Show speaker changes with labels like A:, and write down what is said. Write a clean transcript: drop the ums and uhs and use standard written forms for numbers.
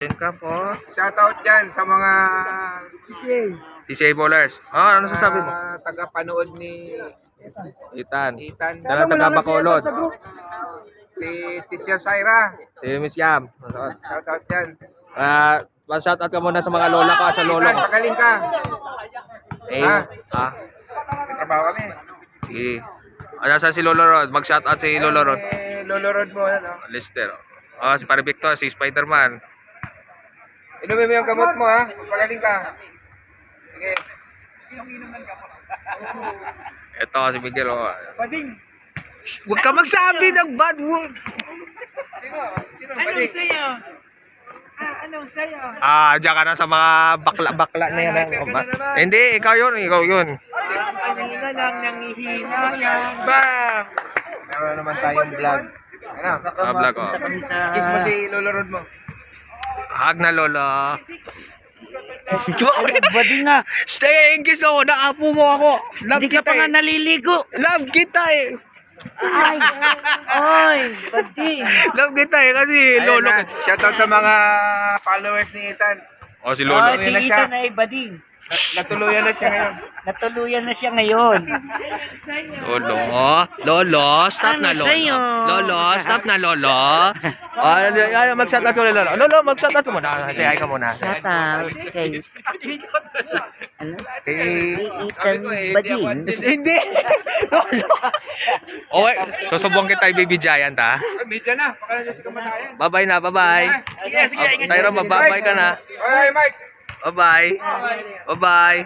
A: Yun ka po.
B: Shoutout dyan sa mga
A: TCA bowlers. Ano sasabi mo?
B: taga-panood ni
A: Ethan.
B: Ethan.
A: Dala taga Bacolod.
B: Si Teacher Syra.
A: Si Miss Yam.
B: Shoutout dyan.
A: Shoutout ka muna sa mga lola ko at sa lolo
B: Ethan,
A: ko.
B: pagaling ka.
A: Eh,
B: May trabaho kami.
A: sige. Saan si Lolo Rod? Mag-shoutout si Lolo Rod.
B: Lolo Rod mo, ano?
A: Lester. Si Pare Victor, si Spider-Man.
B: Inumin mo yung gamot mo, ha? Pagaling ka. Sige.
A: Ito si Miguel.
B: Bading.
A: Huwag ka magsabi ng bad word.
B: Sino?
C: Anong sayo? Anong sayo?
A: Diyan ka na sa mga bakla-bakla na yan. Hindi, ikaw yun.
C: Kanina lang nangihina yan.
B: Bam! Meron naman tayong vlog. Ano?
A: Vlog ko.
C: Kami sa...
B: Kiss mo si Lolo Rod mo.
A: Hag na Lolo.
C: Bading nga.
A: Stay kiss ako. Naapo mo ako. Love
C: Hindi ka
A: kita
C: pa nga naliligo.
A: Love kita eh.
C: Ay! Oy! Bading!
A: Love kita eh. Kasi
B: Lolo.
A: Lolo.
B: Shoutout sa mga followers ni Ethan.
A: Si
C: Oh,
A: Lolo.
C: si
B: na siya.
C: Ethan ay bading.
B: Natuluyan na siya ngayon.
C: Natuluyan na siya ngayon.
A: Lolo, stop na
C: Ano
A: Lolo.
C: sa'yo?
A: Lolo, stop na Lolo. Mag-shoutout ko Lolo. Lolo, mag-shoutout ko muna. Say hi ka muna.
C: Shout out kay... Ano?
A: Si...
C: Ethan Bading.
A: Hindi. Okay, susubong kita Baby Giant ha.
B: Media na. Baka na si kamatayan.
A: Bye-bye na, bye-bye.
B: Sige, sige.
A: Tyron, mababay ka na.
B: Alright, Mike.
A: Bye-bye. Bye-bye.